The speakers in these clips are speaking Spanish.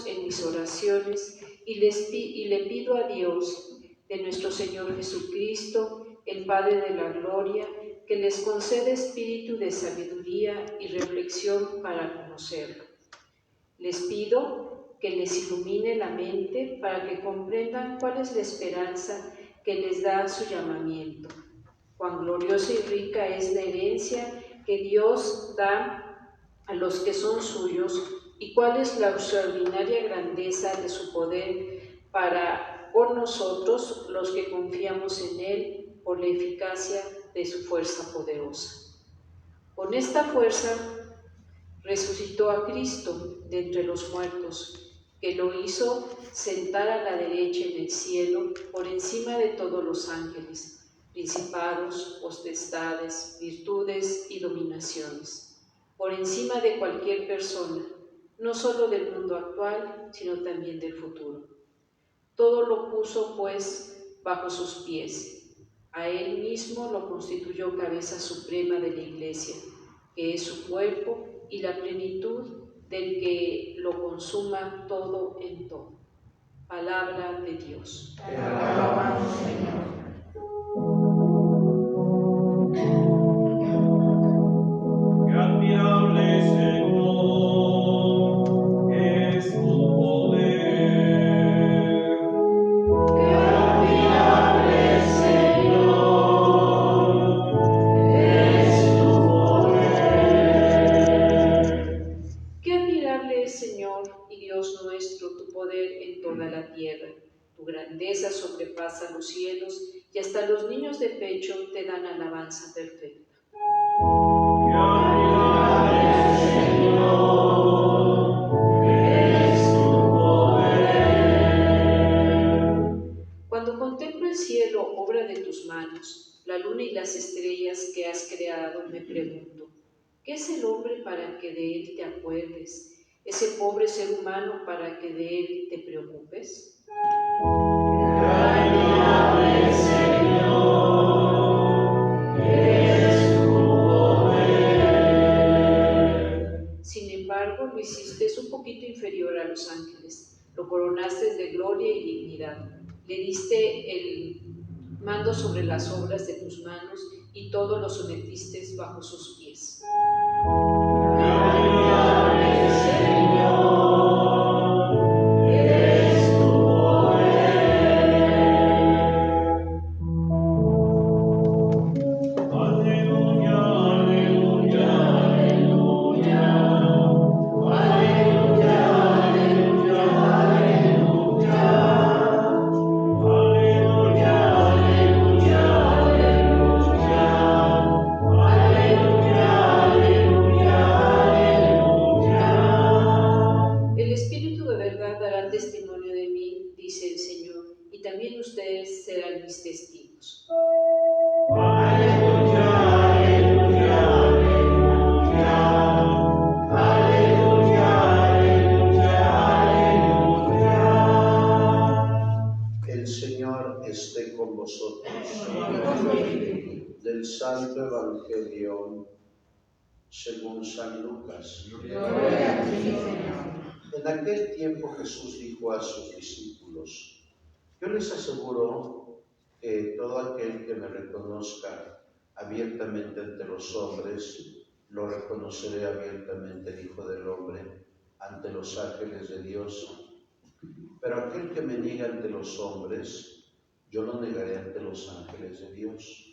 manos en mis oraciones y le pido a Dios, de nuestro Señor Jesucristo, el Padre de la Gloria, que les conceda espíritu de sabiduría y reflexión para conocerlo. Les pido que les ilumine la mente para que comprendan cuál es la esperanza que les da su llamamiento, cuán gloriosa y rica es la herencia que Dios da a los que son suyos y cuál es la extraordinaria grandeza de su poder para con nosotros los que confiamos en Él por la eficacia de su fuerza poderosa. Con esta fuerza resucitó a Cristo de entre los muertos, que lo hizo sentar a la derecha en el cielo por encima de todos los ángeles, principados, potestades, virtudes y dominaciones, por encima de cualquier persona, no solo del mundo actual, sino también del futuro. Todo lo puso, pues, bajo sus pies. A él mismo lo constituyó cabeza suprema de la Iglesia, que es su cuerpo y la plenitud del que lo consuma todo en todo. Palabra de Dios. Te alabamos, Señor. Qué admirable, Señor, es tu poder. Qué admirable, Señor, es tu poder. Qué admirable es, Señor y Dios nuestro, tu poder en toda la tierra. Tu grandeza sobrepasa los cielos y hasta los niños de pecho te dan alabanza perfecta. Qué admirable, Señor, es tu poder. Cuando contemplo el cielo, obra de tus manos, la luna y las estrellas que has creado, me pregunto, ¿qué es el hombre para que de él te acuerdes? ¿Ese pobre ser humano para que de él te preocupes? Qué admirable, Señor, es tu poder. Sin embargo, lo hiciste un poquito inferior a los ángeles, lo coronaste de gloria y dignidad, le diste el mando sobre las obras de tus manos y todo lo sometiste bajo sus pies. Qué admirable, Señor, es tu poder. Aleluya, aleluya, Aleluya, aleluya, aleluya, aleluya. Aleluya, aleluya, aleluya. Aleluya, aleluya, aleluya. El Espíritu de verdad dará testimonio de mí, dice el Señor, y también ustedes serán mis testigos. Aleluya, aleluya, aleluya. Aleluya, aleluya, aleluya. El Señor esté con vosotros. Del Santo Evangelio según San Lucas. Gloria a ti, Señor. En aquel tiempo Jesús dijo a sus discípulos: yo les aseguro que todo aquel que me reconozca abiertamente ante los hombres, lo reconoceré abiertamente el Hijo del Hombre ante los ángeles de Dios. Pero aquel que me niega ante los hombres, yo lo negaré ante los ángeles de Dios.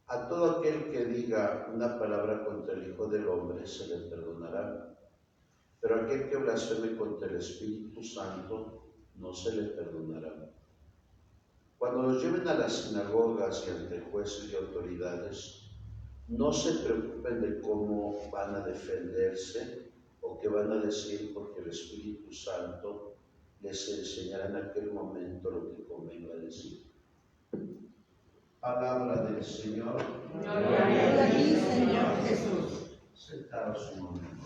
A todo aquel que diga una palabra contra el Hijo del Hombre se le perdonará, pero aquel que blasfeme contra el Espíritu Santo no se le perdonará. Cuando los lleven a las sinagogas y ante jueces y autoridades, no se preocupen de cómo van a defenderse o qué van a decir, porque el Espíritu Santo les enseñará en aquel momento lo que convenga decir. Palabra del Señor. Gloria a ti, Señor Jesús. Sentados un momento.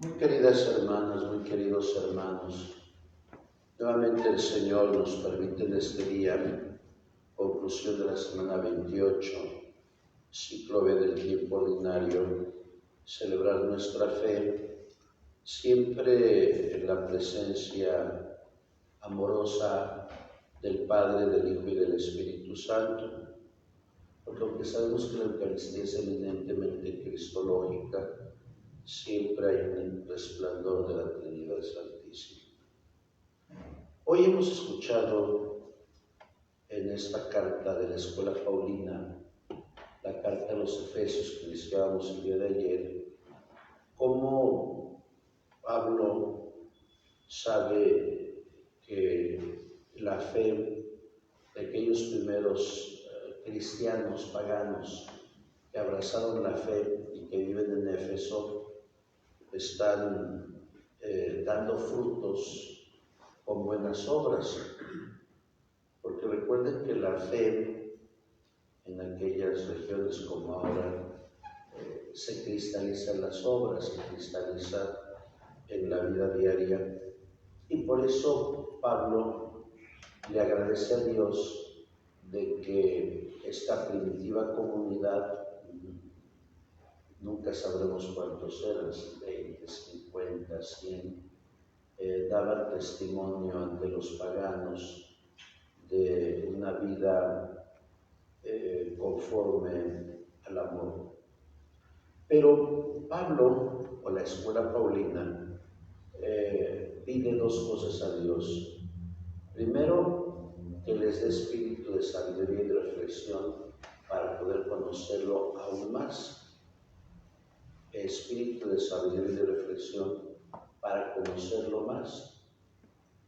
Muy queridas hermanas, muy queridos hermanos, nuevamente el Señor nos permite en este día, conclusión de la semana 28, ciclo B del tiempo ordinario, celebrar nuestra fe, siempre en la presencia amorosa del Padre, del Hijo y del Espíritu Santo, porque aunque sabemos que la Eucaristía es eminentemente cristológica, siempre hay un resplandor de la Trinidad Santísima. Hoy hemos escuchado en esta carta de la Escuela Paulina, la carta a los Efesios que iniciábamos el día de ayer, cómo Pablo sabe que la fe de aquellos primeros cristianos paganos que abrazaron la fe y que viven en Éfeso están dando frutos con buenas obras, porque recuerden que la fe en aquellas regiones como ahora se cristaliza en las obras, se cristaliza en la vida diaria, y por eso Pablo le agradece a Dios de que esta primitiva comunidad, nunca sabremos cuántos eran, 20, 50, 100, daban testimonio ante los paganos de una vida conforme al amor. Pero Pablo, o la Escuela Paulina, pide dos cosas a Dios. Primero, que les dé espíritu de sabiduría y de reflexión para poder conocerlo aún más. Espíritu de sabiduría y de reflexión para conocerlo más,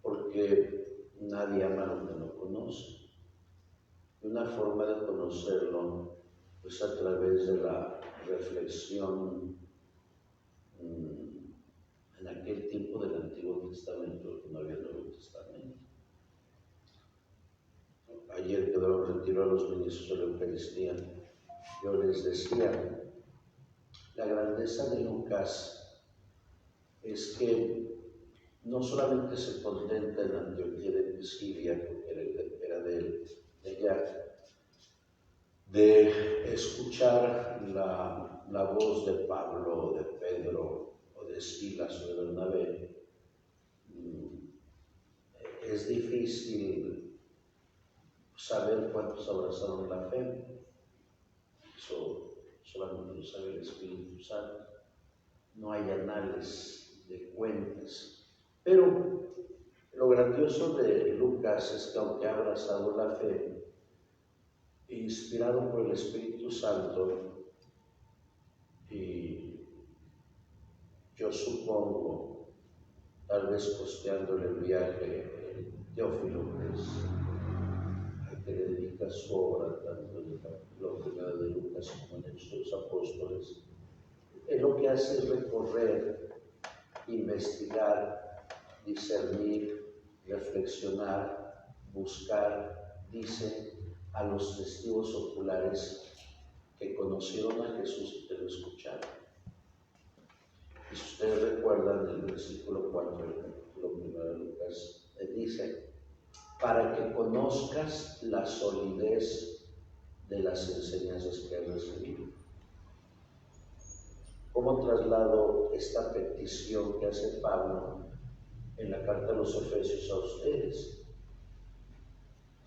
porque nadie ama lo que no conoce. Y una forma de conocerlo es a través de la reflexión en aquel tiempo del Antiguo Testamento, que no había Nuevo Testamento. Ayer que daba retiro a los ministros de la Eucaristía, yo les decía, la grandeza de Lucas es que no solamente se contenta en Antioquía de Pisidia, porque era de allá, de escuchar la voz de Pablo, de Pedro, o de Silas, o de Bernabé. Es difícil saber cuántos abrazaron la fe. Eso solamente lo sabe el Espíritu Santo. No hay anales de cuentas. Pero lo grandioso de Lucas es que aunque ha abrazado la fe, inspirado por el Espíritu Santo, y yo supongo, tal vez costeándole el viaje, Teófilo, que le dedica su obra, tanto en el capítulo 1 de Lucas como en Hechos de los Apóstoles, lo que hace es recorrer, investigar, discernir, reflexionar, buscar, dice, a los testigos oculares que conocieron a Jesús y que lo escucharon. Y si ustedes recuerdan el versículo 4 del capítulo 1 de Lucas, dice, para que conozcas la solidez de las enseñanzas que has recibido. ¿Cómo traslado esta petición que hace Pablo en la carta a los Efesios a ustedes?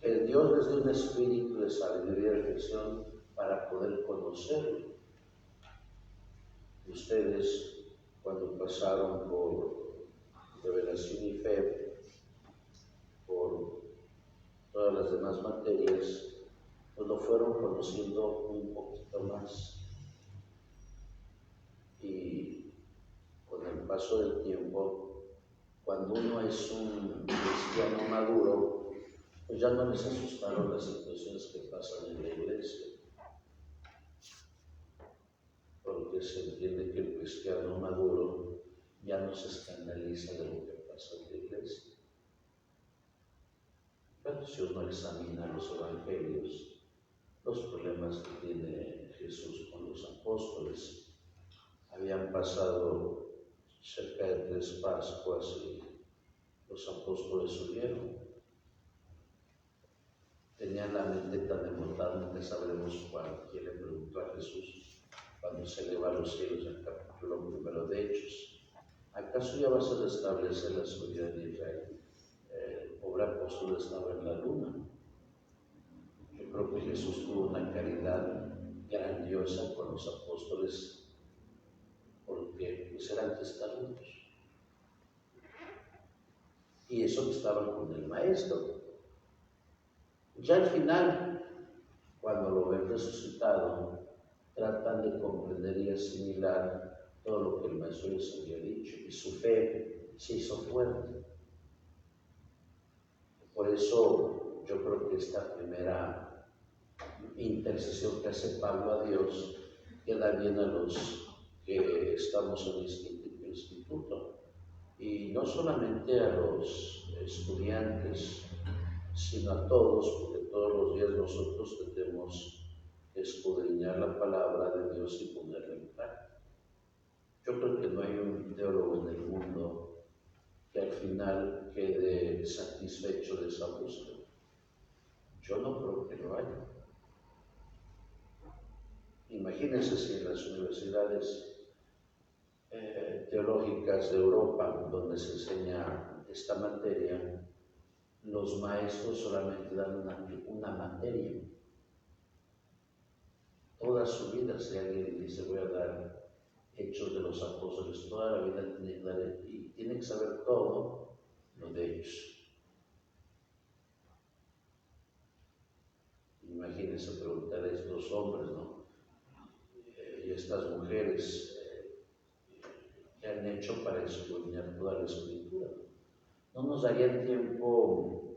Que Dios les dé un espíritu de sabiduría y reflexión para poder conocerlo. Ustedes, cuando pasaron por revelación y fe, por todas las demás materias, pues lo fueron conociendo un poquito más. Y con el paso del tiempo, cuando uno es un cristiano maduro, pues ya no les asustaron las situaciones que pasan en la iglesia, porque se entiende que el cristiano maduro ya no se escandaliza de lo que pasa en la iglesia. Pero si uno examina los evangelios, los problemas que tiene Jesús con los apóstoles, habían pasado cerca de 3 Pascuas y los apóstoles subieron. Tenían la mente tan embotada que sabremos cuál. Quien le preguntó a Jesús cuando se eleva a los cielos, el capítulo 1 de Hechos: ¿acaso ya vas a restablecer la seguridad de Israel? El pobre apóstol estaba en la luna. Yo creo que Jesús tuvo una caridad grandiosa con los apóstoles porque pues, eran testarudos. Y eso que estaban con el maestro. Ya al final, cuando lo ven resucitado, tratan de comprender y asimilar todo lo que el maestro les había dicho, y su fe se hizo fuerte. Por eso yo creo que esta primera intercesión que hace Pablo a Dios queda bien a los que estamos en el instituto, y no solamente a los estudiantes, sino a todos, porque todos los días nosotros tenemos que escudriñar la palabra de Dios y ponerla en práctica. Yo creo que no hay un teólogo en el mundo que al final quede satisfecho de esa búsqueda. Yo no creo que lo haya. Imagínense si en las universidades teológicas de Europa, donde se enseña esta materia, los maestros solamente dan una materia. Toda su vida, si alguien dice voy a dar Hechos de los Apóstoles, toda la vida tiene que dar, y tiene que saber todo lo de ellos. Imagínense preguntar a estos hombres, ¿no? Y estas mujeres, ¿qué han hecho para escudriñar toda la Escritura? No nos daría tiempo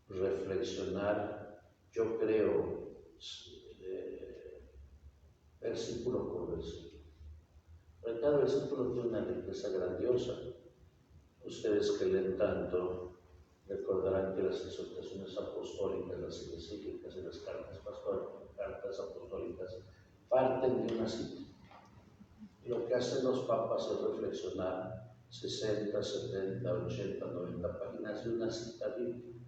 reflexionar, yo creo, versículo por versículo. Pero cada versículo tiene una riqueza grandiosa. Ustedes que leen tanto recordarán que las exhortaciones apostólicas, las encíclicas y las cartas apostólicas parten de una cita. Lo que hacen los papas es reflexionar 60, 70, 80, 90 páginas de una cita bíblica.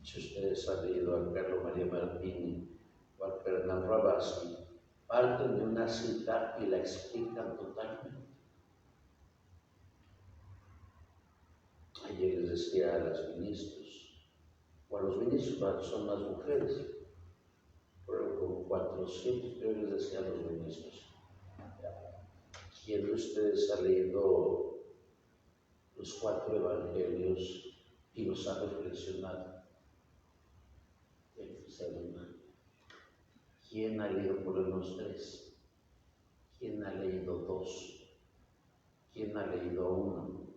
Si ustedes han leído a Carlo Maria Martini o a Fernand Rabasi, parten de una cita y la explican totalmente. Ayer les decía a los ministros, o a los ministros son las mujeres, pero como 400, yo les decía a los ministros, ¿quién de ustedes ha leído los 4 evangelios y los ha reflexionado? ¿Quién ha leído por lo menos 3? ¿Quién ha leído 2? ¿Quién ha leído 1?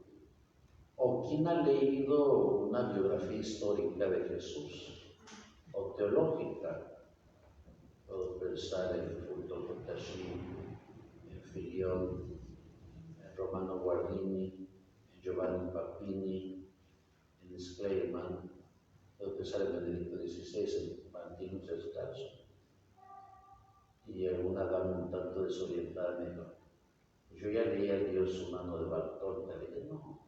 ¿O quién ha leído una biografía histórica de Jesús? ¿O teológica? Puedo pensar en Fulton Contagini, en Filión, en Romano Guardini, en Giovanni Papini, en Schleyman. Puedo pensar en Benedicto XVI, en Martinus Descalzo. Y alguna dama un tanto desorientada me dijo, yo ya leía el Dios humano de Bartol. Le dije, no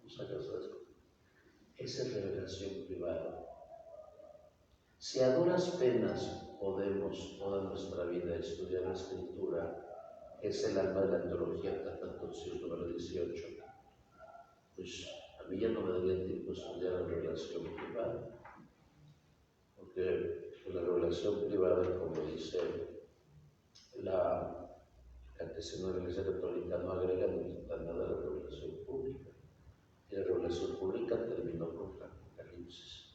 sacas eso. Esa es revelación privada. Si a duras penas podemos toda nuestra vida estudiar la Escritura, que es el alma de la teología, Tratatosios número 18, pues a mí ya no me daría tiempo estudiar la revelación privada, porque la revelación privada, como dice la Catecismo de la Iglesia Católica, no agrega ni quita nada a la revelación pública. Y la revelación pública terminó con el Apocalipsis.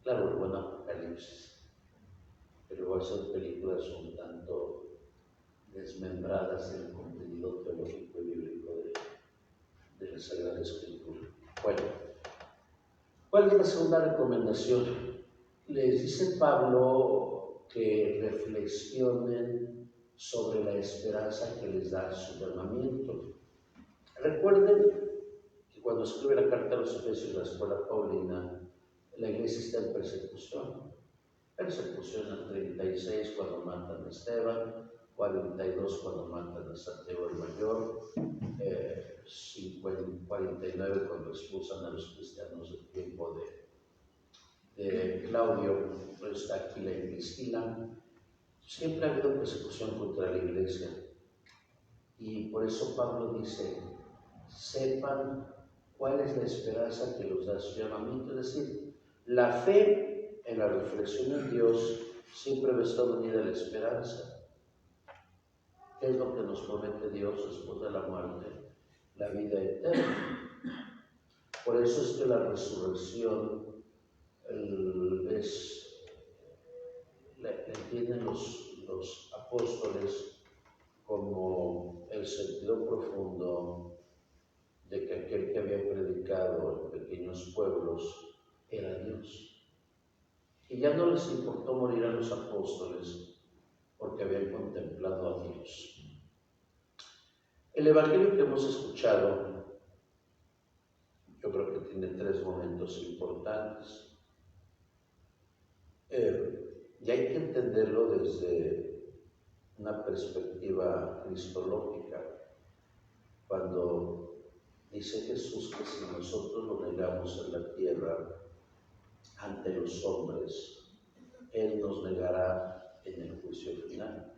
Claro, el buen Apocalipsis, pero va a ser películas un tanto desmembradas en el contenido teológico y bíblico de la Sagrada Escritura. Bueno, ¿cuál es la segunda recomendación? Les dice Pablo que reflexionen sobre la esperanza que les da su llamamiento. Recuerden que cuando escribe la carta a los Efesios, la escuela paulina, la iglesia está en persecución. Persecución al 36 cuando matan a Esteban, 42 cuando matan a Santiago el Mayor, 49 cuando expulsan a los cristianos del tiempo de Claudio, pues está Aquila y Priscila. Siempre ha habido persecución contra la iglesia. Y por eso Pablo dice, sepan cuál es la esperanza que los da su llamamiento. Es decir, la fe en la reflexión en Dios siempre va a estar unida a la esperanza. ¿Qué es lo que nos promete Dios después de la muerte? La vida eterna. Por eso es que la resurrección la entienden los apóstoles como el sentido profundo de que aquel que había predicado en pequeños pueblos era Dios. Y ya no les importó morir a los apóstoles porque habían contemplado a Dios. El evangelio que hemos escuchado, yo creo que tiene 3 momentos importantes. Y hay que entenderlo desde una perspectiva cristológica. Cuando dice Jesús que si nosotros lo negamos en la tierra ante los hombres, Él nos negará en el juicio final.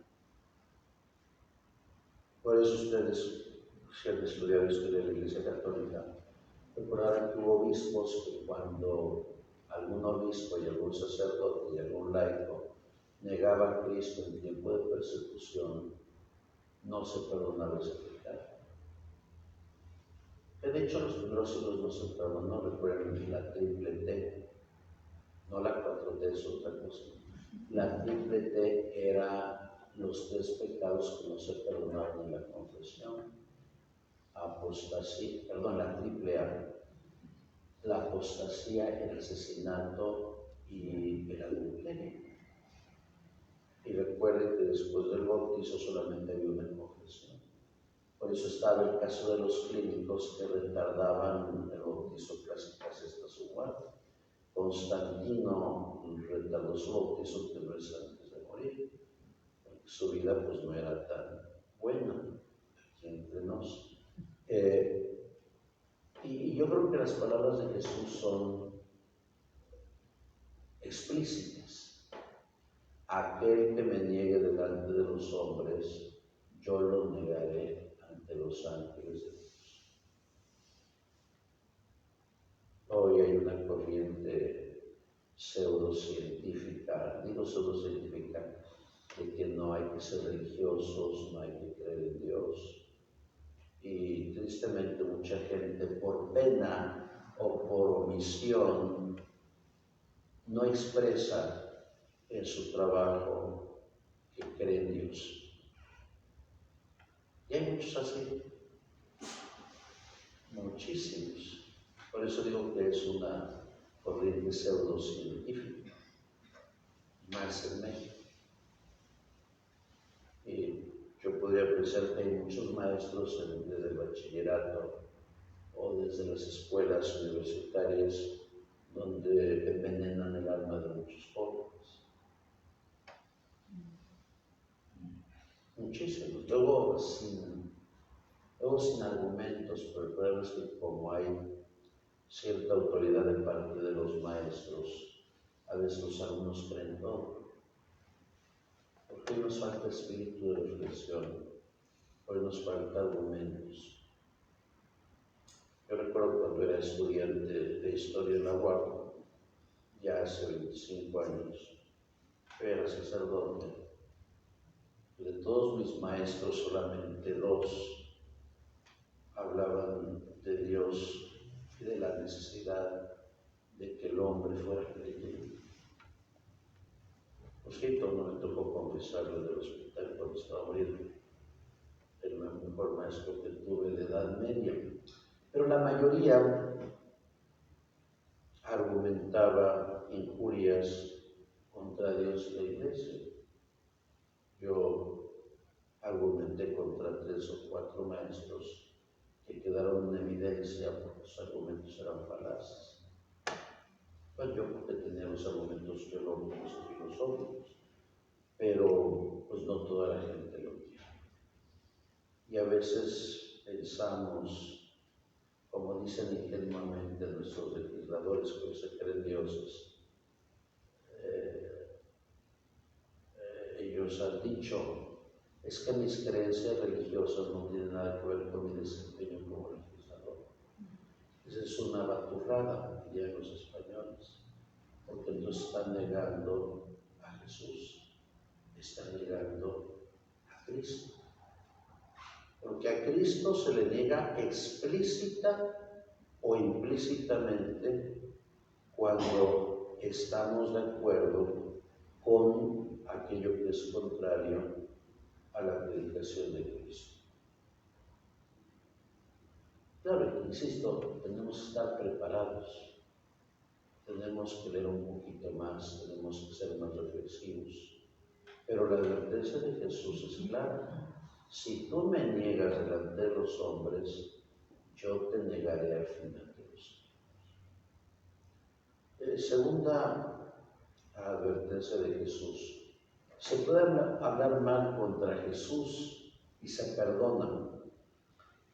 Por eso ustedes, si han estudiado historia de la Iglesia Católica, recordarán que hubo obispos que cuando algún obispo y algún sacerdote y algún laico negaba a Cristo en tiempo de persecución, no se perdonaba ese pecado. Que de hecho los primeros siglos no se perdonó, recuerden la triple T, no la 4T, es otra cosa. La triple T era los 3 pecados que no se perdonaban en la confesión. Apostasía, perdón, la triple A. La apostasía, el asesinato y el adulterio. Y recuerden que después del bautizo solamente había una confesión. Por eso estaba el caso de los clínicos que retardaban el bautizo casi hasta su muerte. Constantino retardó su bautizo 3 meses antes de morir, porque su vida pues no era tan buena aquí entre nos. Y yo creo que las palabras de Jesús son explícitas. Aquel que me niegue delante de los hombres, yo lo negaré ante los ángeles de Dios. Hoy hay una corriente pseudocientífica, digo pseudocientífica, de que no hay que ser religiosos, no hay que creer en Dios. Y tristemente mucha gente por pena o por omisión no expresa en su trabajo que cree en Dios. Y hay muchos así, muchísimos. Por eso digo que es una corriente pseudocientífica, más en México. Y yo podría pensar que hay muchos maestros desde el bachillerato o desde las escuelas universitarias donde envenenan el alma de muchos jóvenes. Muchísimos. Luego sin argumentos, pero el problema es que como hay cierta autoridad de parte de los maestros, a veces los alumnos creen todo. Porque hoy nos falta espíritu de reflexión, hoy nos falta argumentos. Yo recuerdo cuando era estudiante de historia en la UAP, ya hace 25 años, yo era sacerdote. De todos mis maestros, solamente 2 hablaban de Dios y de la necesidad de que el hombre fuera creyente. Por cierto, no me tocó confesarlo del hospital cuando estaba muriendo. Era el mejor maestro que tuve de edad media. Pero la mayoría argumentaba injurias contra Dios y la Iglesia. Yo argumenté contra 3 o 4 maestros que quedaron en evidencia porque sus argumentos eran falaces. Pues yo porque tenía los tenemos argumentos teológicos y filosóficos, pero pues no toda la gente lo tiene. Y a veces pensamos, como dicen ingenuamente nuestros legisladores que se creen dioses, ellos han dicho, es que mis creencias religiosas no tienen nada que ver con mi desempeño como legislador. Esa es una baturrada, dirían los españoles, porque entonces están negando a Jesús, están negando a Cristo. Porque a Cristo se le niega explícita o implícitamente cuando estamos de acuerdo con aquello que es contrario a la predicación de Cristo. Claro, insisto, tenemos que estar preparados, tenemos que leer un poquito más, tenemos que ser más reflexivos, pero la advertencia de Jesús es clara. Si tú me niegas delante de los hombres, yo te negaré al final de los tiempos. Segunda advertencia de Jesús. Se puede hablar mal contra Jesús y se perdona,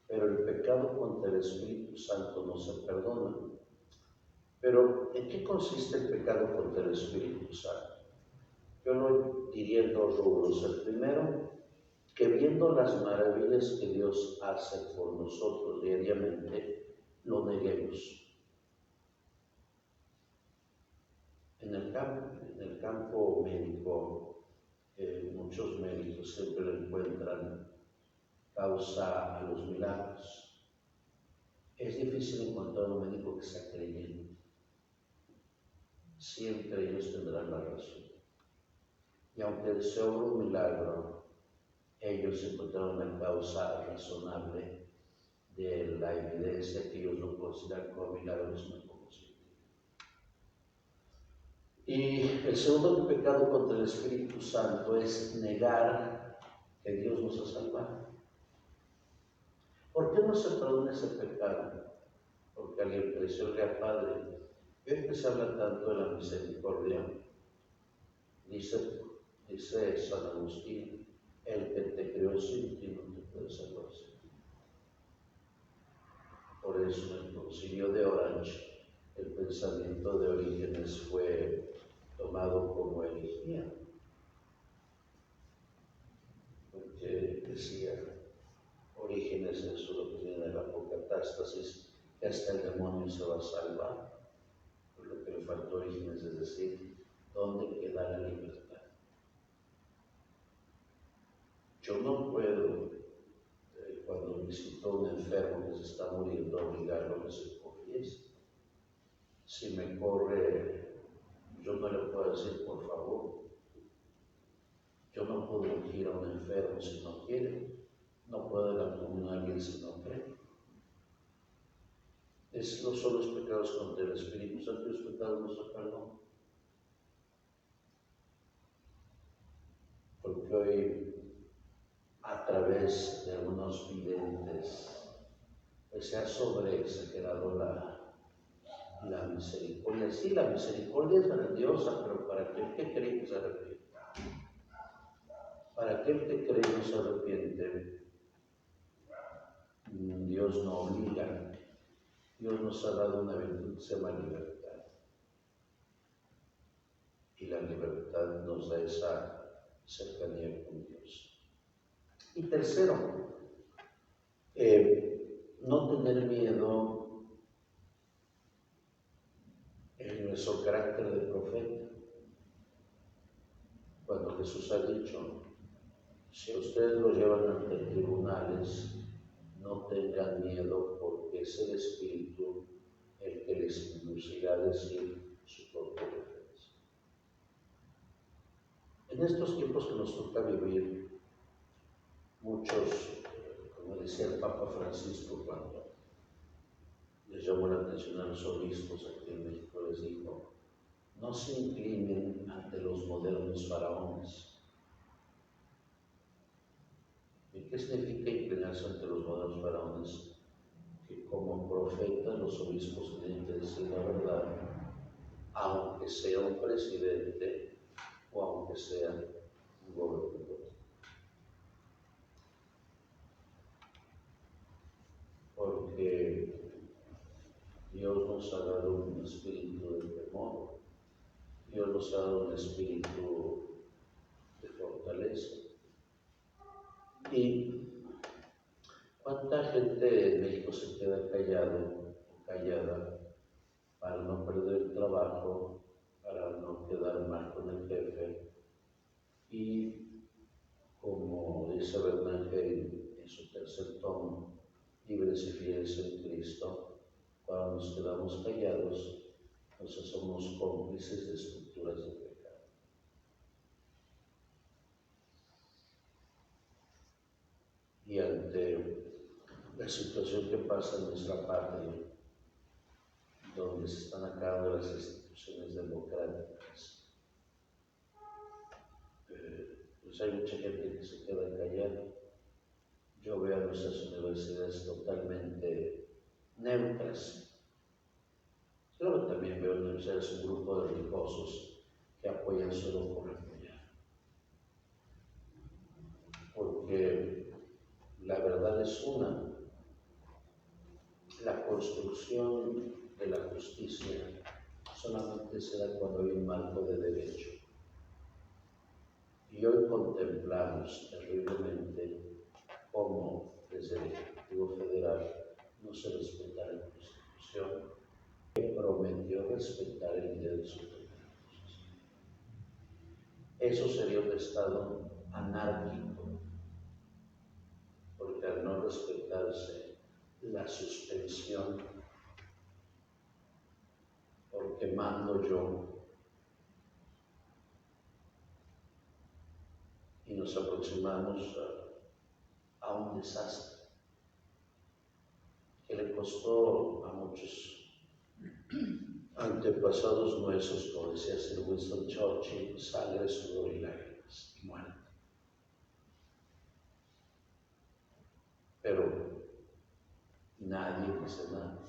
pero el pecado contra el Espíritu Santo no se perdona. Pero, ¿en qué consiste el pecado contra el Espíritu Santo? Yo lo diría en dos rubros. El primero, que viendo las maravillas que Dios hace por nosotros diariamente, lo neguemos. En el campo médico, muchos médicos siempre le encuentran causa a los milagros. Es difícil encontrar un médico que sea creyente. Siempre ellos tendrán la razón. Y aunque se obra un milagro, ellos encontraron la causa razonable de la evidencia que ellos no consideran como milagros, sino como científica. Y el segundo pecado contra el Espíritu Santo es negar que Dios nos ha salvado. ¿Por qué no se perdona ese pecado? Porque alguien presiona al Padre. ¿Ven que se habla tanto de la misericordia? Dice San Agustín, el que te creó sin ti no te puede salvar sin ti. Por eso en el Concilio de Orange el pensamiento de Orígenes fue tomado como herejía, porque decía Orígenes en su doctrina de la apocatástasis que hasta el demonio se va a salvar. Por lo que le faltó a Orígenes es decir, ¿dónde queda la libertad? Yo no puedo, cuando visito a un enfermo que se está muriendo, obligarlo a que se confiese. Si me corre, yo no le puedo decir, por favor. Yo no puedo ungir a un enfermo si no quiere. No puedo dar la comunión a alguien si no cree. Esos son los pecados contra el Espíritu Santo y los pecados no se perdonan. Porque hoy, a través de algunos videntes, pues se ha sobreexagerado la misericordia. Sí, la misericordia es grandiosa, pero para aquel que cree que se arrepiente. Para aquel que cree que se arrepiente, Dios no obliga. Dios nos ha dado una virtud que se llama libertad. Y la libertad nos da esa cercanía con Dios. Y tercero, no tener miedo en nuestro carácter de profeta. Cuando Jesús ha dicho, si ustedes lo llevan ante tribunales, no tengan miedo porque es el Espíritu el que les inducirá a decir su propia defensa. En estos tiempos que nos toca vivir, muchos, como decía el Papa Francisco cuando les llamó la atención a los obispos aquí en México, les dijo, no se inclinen ante los modernos faraones. ¿Y qué significa inclinarse ante los modernos faraones? Que como profetas los obispos tienen que decir la verdad, aunque aunque sea un presidente o aunque sea un gobernador. Porque Dios nos ha dado un espíritu de temor, Dios nos ha dado un espíritu de fortaleza. Y ¿cuánta gente en México se queda callado o callada para no perder el trabajo, para no quedar mal con el jefe? Y como dice Bernard Hale en su tercer tomo, Libres y Fieles en Cristo, cuando nos quedamos callados, entonces somos cómplices de estructuras de pecado. Y ante la situación que pasa en nuestra patria, donde se están acabando las instituciones democráticas, pues hay mucha gente que se queda callada. Yo veo a nuestras universidades totalmente neutras. Claro, también veo en universidades un grupo de religiosos que apoyan solo por apoyar. Porque la verdad es una. La construcción de la justicia solamente se da cuando hay un marco de derecho. Y hoy contemplamos terriblemente cómo desde el Ejecutivo Federal no se respeta la Constitución, que prometió respetar el derecho de la Constitución. Eso sería un Estado anárquico, porque al no respetarse la suspensión, porque mando yo, y nos aproximamos a un desastre que le costó a muchos antepasados nuestros, como decía Sir Winston Churchill, sangre, sudor y lágrimas y muerte. Pero nadie dice nada.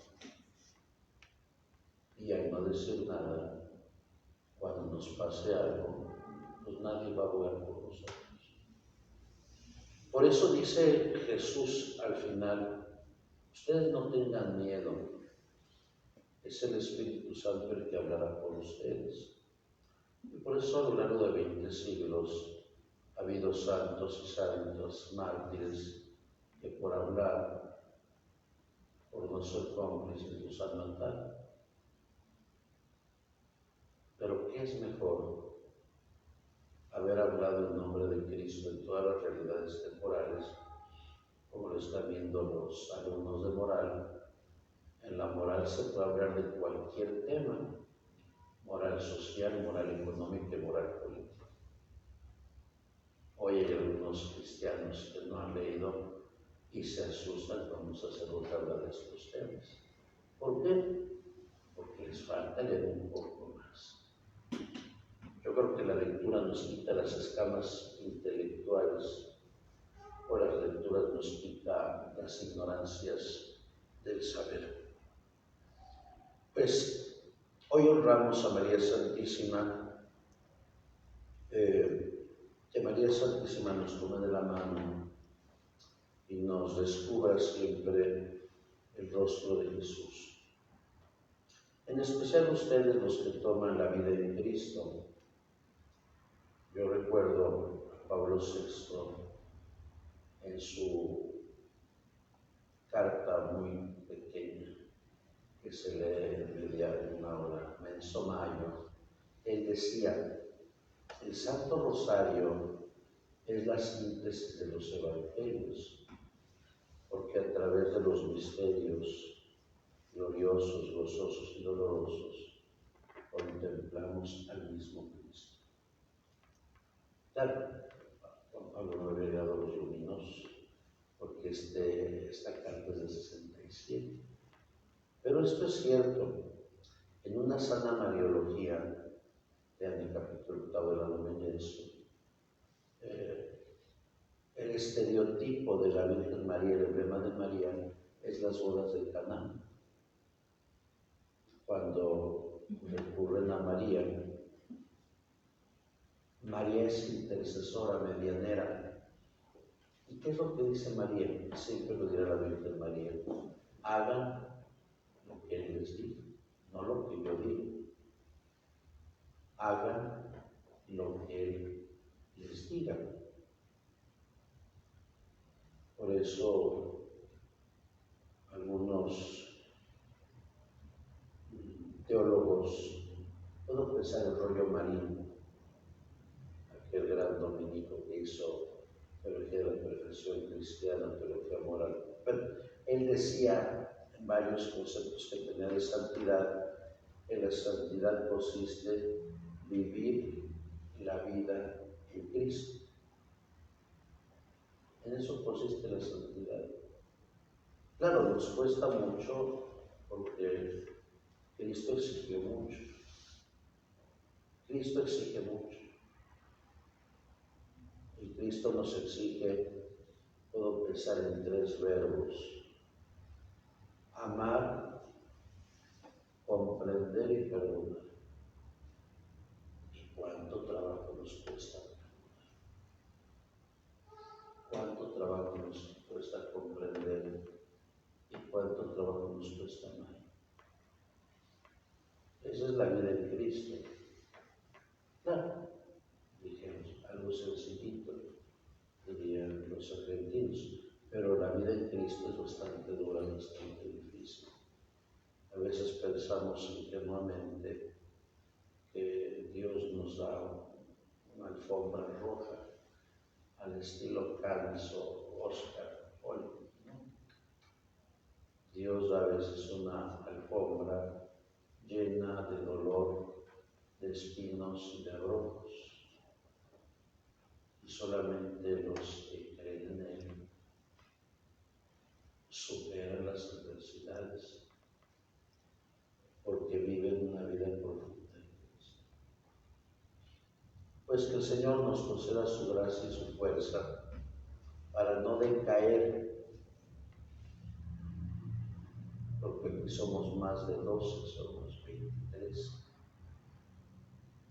Y al no decir nada, cuando nos pase algo, pues nadie va a abogar por nosotros. Por eso dice Jesús al final, ustedes no tengan miedo, es el Espíritu Santo el que hablará por ustedes. Y por eso a lo largo de 20 siglos ha habido santos y santas, mártires, que por hablar, por no ser cómplices, los han matado. Pero ¿qué es mejor? Haber hablado en nombre de Cristo en todas las realidades temporales, como lo están viendo los alumnos de moral. En la moral se puede hablar de cualquier tema, moral social, moral económica y moral política. Hoy hay algunos cristianos que no han leído y se asustan cuando un sacerdote habla de estos temas. ¿Por qué? Porque les falta leer un poco más. Yo creo que la lectura nos quita las escamas intelectuales, o las lecturas nos quita las ignorancias del saber. Pues hoy honramos a María Santísima, que María Santísima nos tome de la mano y nos descubra siempre el rostro de Jesús. En especial ustedes los que toman la vida en Cristo. Yo recuerdo a Pablo VI en su carta muy pequeña, que se lee en media de una hora, Menso Mayo. Él decía, el Santo Rosario es la síntesis de los evangelios, porque a través de los misterios gloriosos, gozosos y dolorosos contemplamos al mismo Cristo. Claro, Juan Pablo no había llegado a los luminos, porque esta carta es de 67. Pero esto es cierto. En una sana Mariología, en el capítulo 8 de la Lumen Gentium, el estereotipo de la Virgen María, el emblema de María, es las bodas de Caná. Cuando recurren a María, María. María es intercesora, medianera. ¿Y qué es lo que dice María? Siempre lo dirá la Virgen María. Hagan lo que Él les diga, no lo que yo diga. Hagan lo que Él les diga. Por eso algunos teólogos, puedo pensar el rollo Marín, aquel gran dominico que hizo teología de la perfección cristiana, teología moral. Pero él decía en varios conceptos que tenía de santidad, que la santidad consiste en vivir la vida en Cristo. En eso consiste la santidad. Claro, nos cuesta mucho porque Cristo exigió mucho. Cristo exige mucho. Y Cristo nos exige, puedo pensar en 3 verbos: amar, comprender y perdonar. ¿Y cuánto trabajo nos cuesta? ¿Cuánto trabajo nos cuesta comprender? ¿Y cuánto trabajo nos cuesta amar? Esa es la vida en Cristo. Claro, dijimos, algo sencillito, dirían los argentinos, pero la vida en Cristo es bastante dura, bastante difícil. A veces pensamos ingenuamente que Dios nos da una alfombra roja al estilo Cannes o Oscar Hollywood, ¿no? Dios da a veces una alfombra llena de dolor, de espinos y de abrojos, y solamente los que creen en Él superan las adversidades porque viven una vida profunda en Cristo. Pues que el Señor nos conceda su gracia y su fuerza para no decaer, porque aquí somos más de 12, somos 23.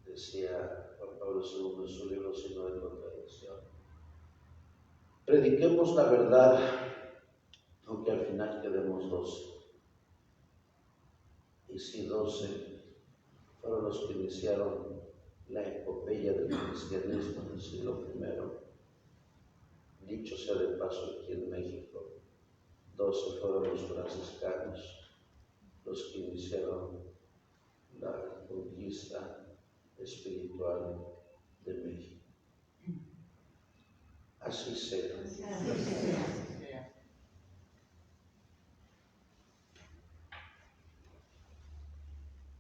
Decía Juan Pablo II en su libro Signo de Contradicción. Prediquemos la verdad, aunque al final quedemos 12. Y si 12 fueron los que iniciaron la epopeya del cristianismo en el siglo I, dicho sea de paso aquí en México, 12 fueron los franciscanos los que iniciaron la conquista espiritual de México. Así sea.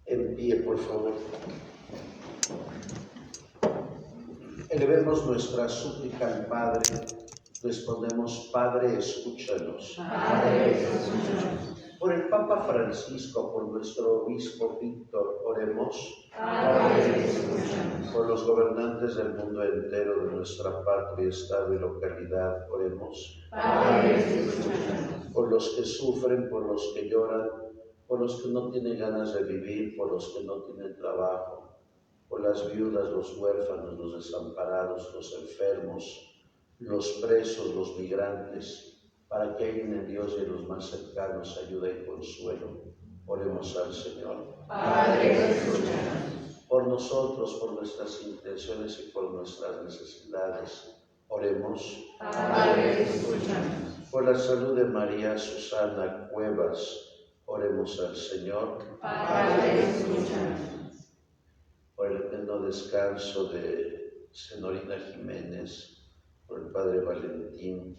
En pie, por favor. Elevemos nuestra súplica al Padre. Respondemos: Padre, escúchanos. Padre, escúchanos. Por el Papa Francisco, por nuestro obispo Víctor, oremos. Padre, escúchanos. Por los gobernantes del mundo entero, de nuestra patria, estado y localidad, oremos. Padre, escúchanos. Por los que sufren, por los que lloran, por los que no tienen ganas de vivir, por los que no tienen trabajo, por las viudas, los huérfanos, los desamparados, los enfermos, los presos, los migrantes, para que hallen en Dios y en los más cercanos ayuda y consuelo. Oremos al Señor. Padre, escúchanos. Por nosotros, por nuestras intenciones y por nuestras necesidades, oremos. Padre, escúchanos. Por la salud de María Susana Cuevas, oremos al Señor. Padre, escúchanos. Por el pleno descanso de Senorina Jiménez, por el Padre Valentín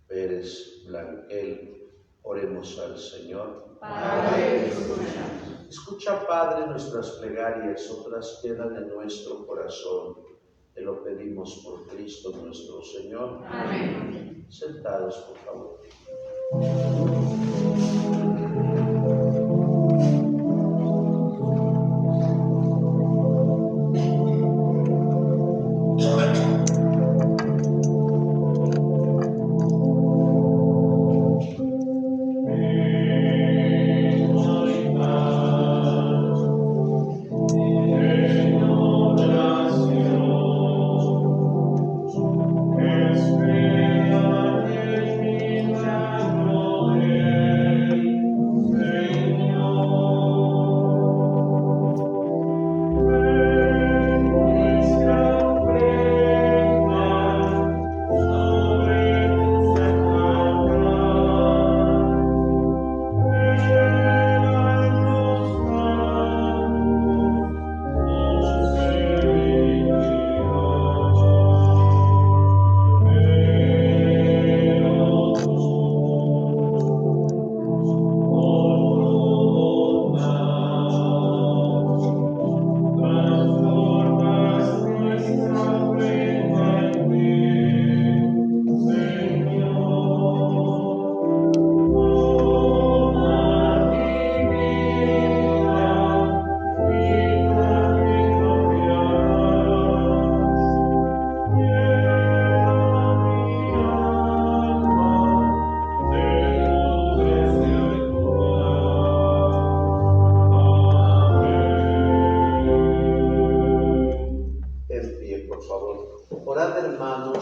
Pérez Blanquel, oremos al Señor. Padre, escúchanos. Escucha, Padre, nuestras plegarias, otras quedan en nuestro corazón. Te lo pedimos por Cristo nuestro Señor. Amén. Sentados, por favor. Amen.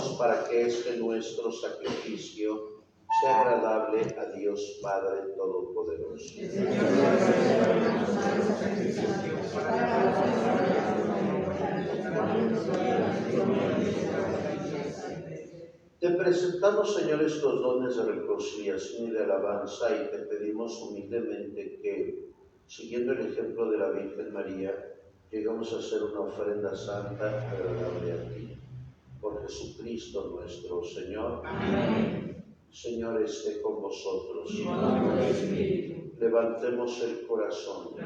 Oremos para que este nuestro sacrificio sea agradable a Dios Padre Todopoderoso. Te presentamos, Señor, estos dones de reconciliación y de alabanza y te pedimos humildemente que, siguiendo el ejemplo de la Virgen María, lleguemos a hacer una ofrenda santa agradable a ti. Por Jesucristo nuestro Señor. Amén. Señor esté con vosotros. Levantemos el corazón.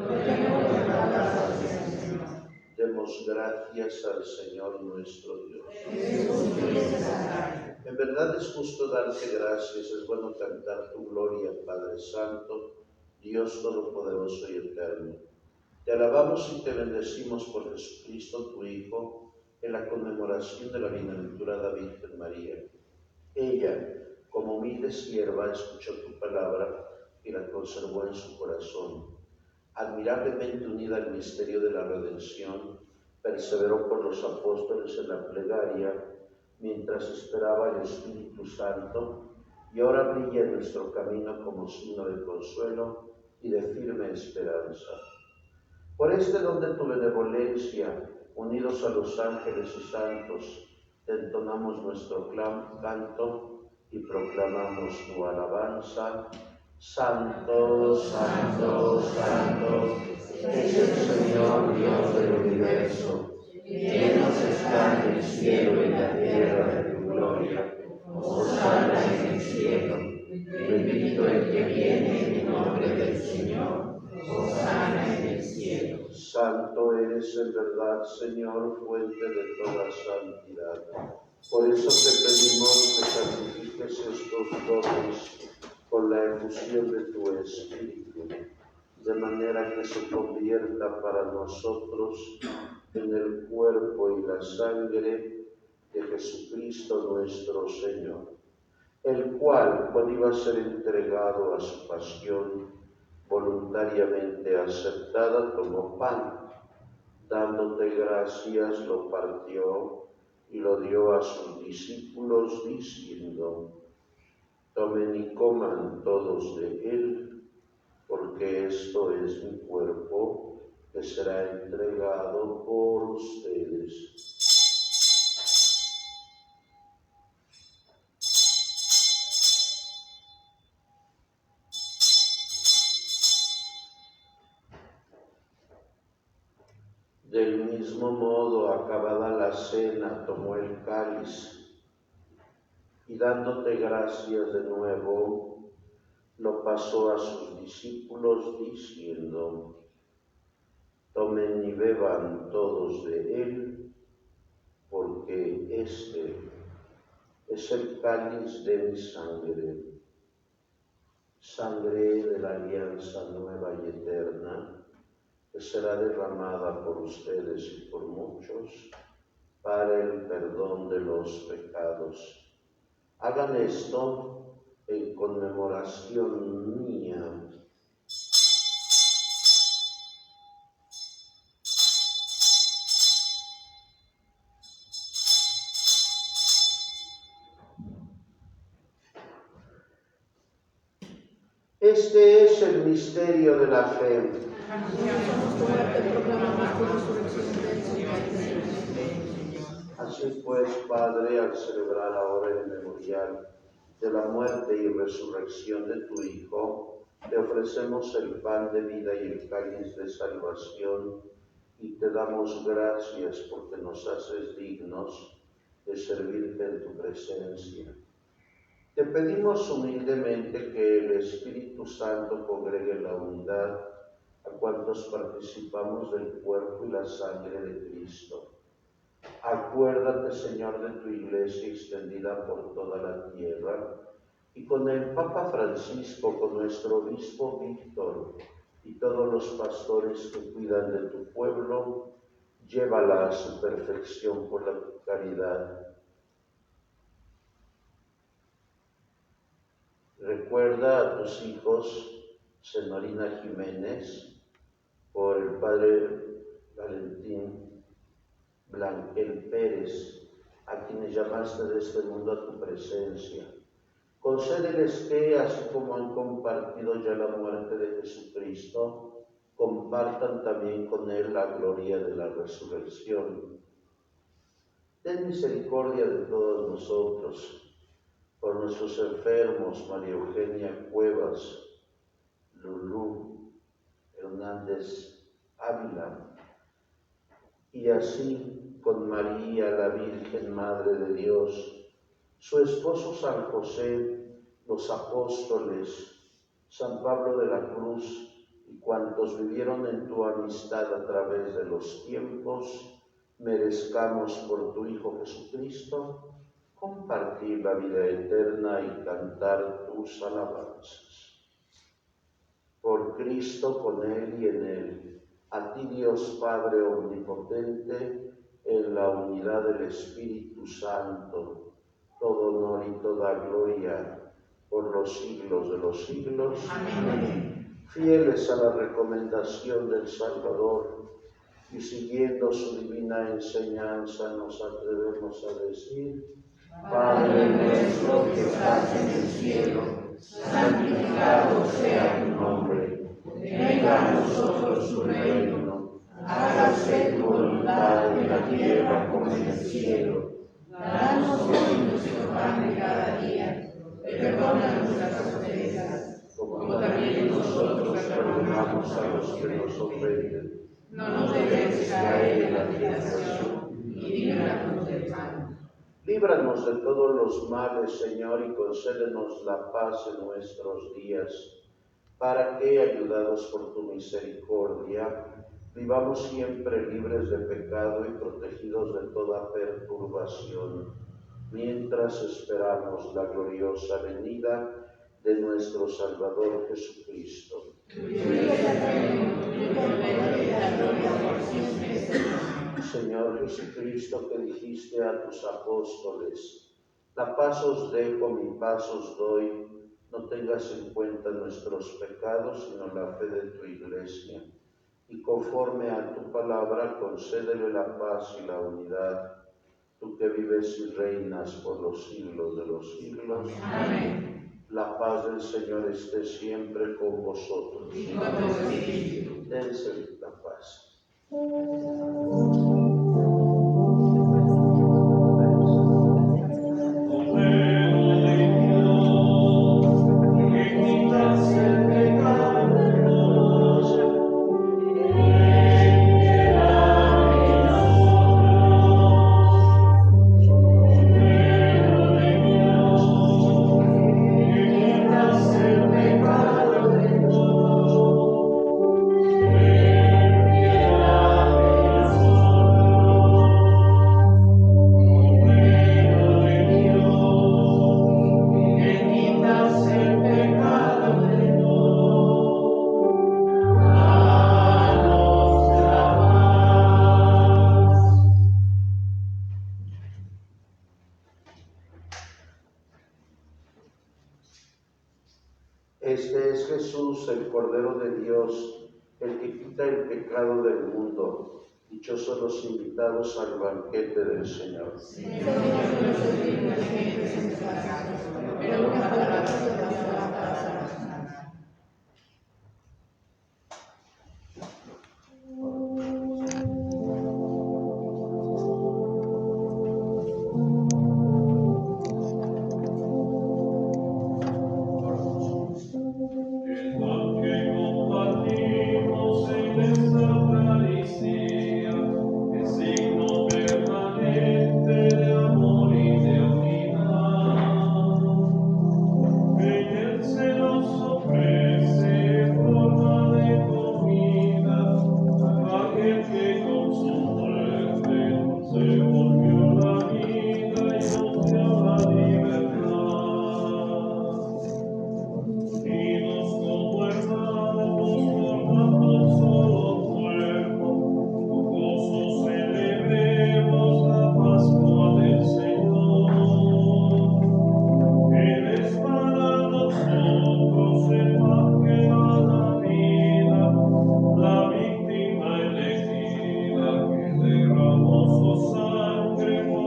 Demos gracias al Señor nuestro Dios. En verdad es justo darte gracias, es bueno cantar tu gloria, Padre Santo, Dios Todopoderoso y Eterno. Te alabamos y te bendecimos por Jesucristo, tu Hijo, en la conmemoración de la bienaventurada Virgen María. Ella, como humilde sierva, escuchó tu palabra y la conservó en su corazón. Admirablemente unida al misterio de la redención, perseveró por los apóstoles en la plegaria, mientras esperaba el Espíritu Santo, y ahora brilla en nuestro camino como signo de consuelo y de firme esperanza. Por este don de tu benevolencia, unidos a los ángeles y santos, te entonamos nuestro canto y proclamamos tu alabanza. Santo, santo, santo, es el Señor Dios del universo. Llenos están el cielo y la tierra de tu gloria. Hosana en el cielo. Bendito el que viene en nombre del Señor. Hosana en el cielo. Santo eres en verdad, Señor, fuente de toda santidad. Por eso te pedimos que santifiques estos dones con la efusión de tu Espíritu, de manera que se convierta para nosotros en el cuerpo y la sangre de Jesucristo nuestro Señor, el cual, cuando iba a ser entregado a su pasión, voluntariamente aceptada, tomó pan, dándote gracias, lo partió y lo dio a sus discípulos, diciendo: tomen y coman todos de él, porque esto es mi cuerpo, que será entregado por ustedes. Del mismo modo, acabada la cena, tomó el cáliz y dándote gracias de nuevo, lo pasó a sus discípulos diciendo: tomen y beban todos de él, porque este es el cáliz de mi sangre, sangre de la alianza nueva y eterna, que será derramada por ustedes y por muchos para el perdón de los pecados. Hagan esto en conmemoración mía. Este es el misterio de la fe. Así pues, Padre, al celebrar ahora el memorial de la muerte y resurrección de tu Hijo, te ofrecemos el pan de vida y el cáliz de salvación, y te damos gracias porque nos haces dignos de servirte en tu presencia. Te pedimos humildemente que el Espíritu Santo congregue la unidad a cuantos participamos del cuerpo y la sangre de Cristo. Acuérdate, Señor, de tu Iglesia extendida por toda la tierra, y con el Papa Francisco, con nuestro Obispo Víctor y todos los pastores que cuidan de tu pueblo, llévala a su perfección por la caridad. Recuerda a tus hijos, Senorina Jiménez, por el Padre Valentín Blanquel Pérez, a a quienes llamaste de este mundo a tu presencia. Concédeles que, así como han compartido ya la muerte de Jesucristo, compartan también con Él la gloria de la resurrección. Ten misericordia de todos nosotros, por nuestros enfermos, María Eugenia Cuevas, Lulú Hernández Ávila, y así con María, la Virgen Madre de Dios, su esposo San José, los apóstoles, San Pablo de la Cruz y cuantos vivieron en tu amistad a través de los tiempos, merezcamos por tu Hijo Jesucristo compartir la vida eterna y cantar tus alabanzas. Por Cristo, con Él y en Él, a ti Dios Padre Omnipotente, en la unidad del Espíritu Santo, todo honor y toda gloria por los siglos de los siglos. Amén. Fieles a la recomendación del Salvador y siguiendo su divina enseñanza, nos atrevemos a decir: Padre nuestro que estás en el cielo, santificado sea tu nombre. Venga a nosotros tu reino. Hágase tu voluntad en la tierra como en el cielo. Danos hoy nuestro pan de cada día. Perdona nuestras ofensas, como también nosotros perdonamos a los que nos ofenden. No nos dejes caer en la tentación y líbranos del mal. Líbranos de todos los males, Señor, y concédenos la paz en nuestros días, para que, ayudados por tu misericordia, vivamos siempre libres de pecado y protegidos de toda perturbación, mientras esperamos la gloriosa venida de nuestro Salvador Jesucristo. Señor Jesucristo, que dijiste a tus apóstoles: la paz os dejo, mi paz os doy, no tengas en cuenta nuestros pecados, sino la fe de tu Iglesia. Y conforme a tu palabra, concédele la paz y la unidad, tú que vives y reinas por los siglos de los siglos. Amén. La paz del Señor esté siempre con vosotros. Y con tu espíritu. Dense la paz. Este es Jesús, el Cordero de Dios, el que quita el pecado del mundo. Dichosos los invitados al banquete del Señor. Pero una palabra de la paz.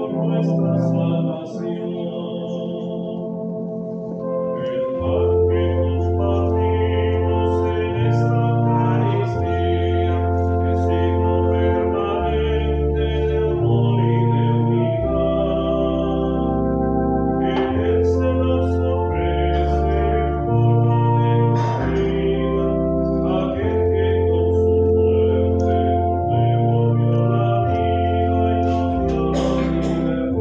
Por nuestra salvación. El pan que compartimos en esta Eucaristía es signo permanente de amor y de unidad. En él se nos ofrece en forma de comida aquel que con su muerte nos devolvió la vida y nos dio libertad.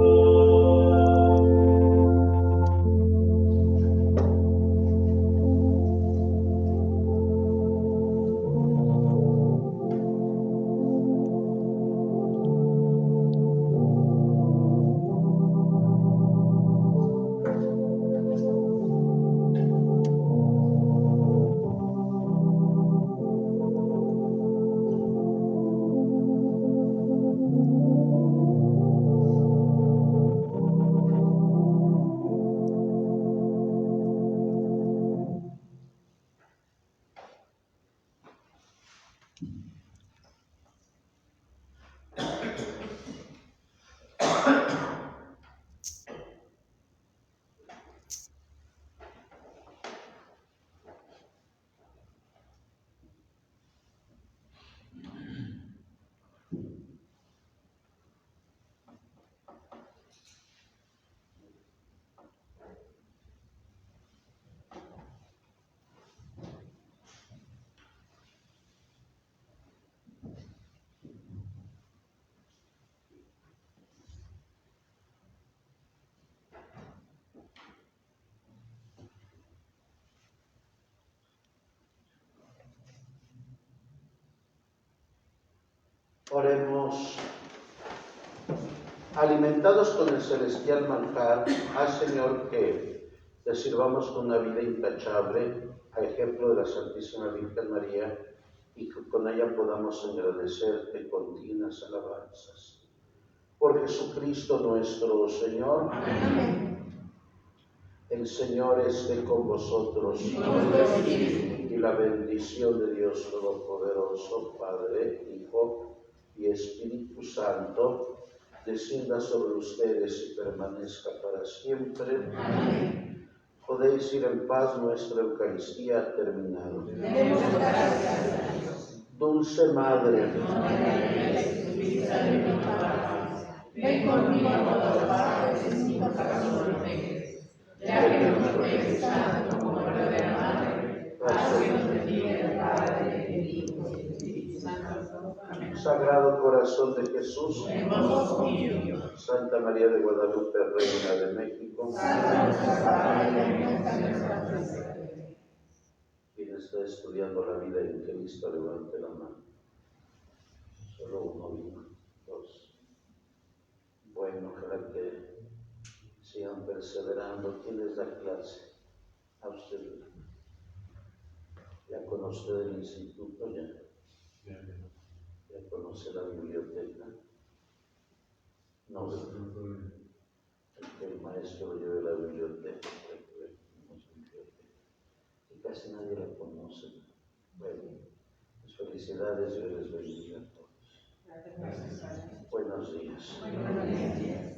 Oremos. Alimentados con el celestial manjar, haz, Señor, que te sirvamos con una vida intachable, a ejemplo de la Santísima Virgen María, y que con ella podamos agradecerte continuas alabanzas. Por Jesucristo nuestro Señor. Amén. El Señor esté con vosotros. Y la bendición de Dios Todopoderoso, Padre, Hijo y Espíritu Santo, descienda sobre ustedes y permanezca para siempre. Amén. Podéis ir en paz, nuestra Eucaristía ha terminado. Demos gracias a Dios. Dulce Madre, ven conmigo a todas partes en mi corazón, ya que nos proteges tanto como verdadera madre, haznos de ti el Padre, el Hijo y el Espíritu Santo. Amén. Sagrado Corazón de Jesús, Hermoso niño, Santa María de Guadalupe, Reina de México, Santa nuestra Padre, nuestra fe. quien está estudiando la vida en Cristo, levante la mano. Solo uno vino, dos. Bueno, ojalá que sigan perseverando. ¿Quién les da clase? A usted. ¿Ya conoce el instituto? ¿Ya conoce la biblioteca? No, que el maestro lo lleve a la biblioteca, y casi nadie la conoce. Bueno, pues felicidades, Dios les bendiga a todos. Buenos días. Buenos días.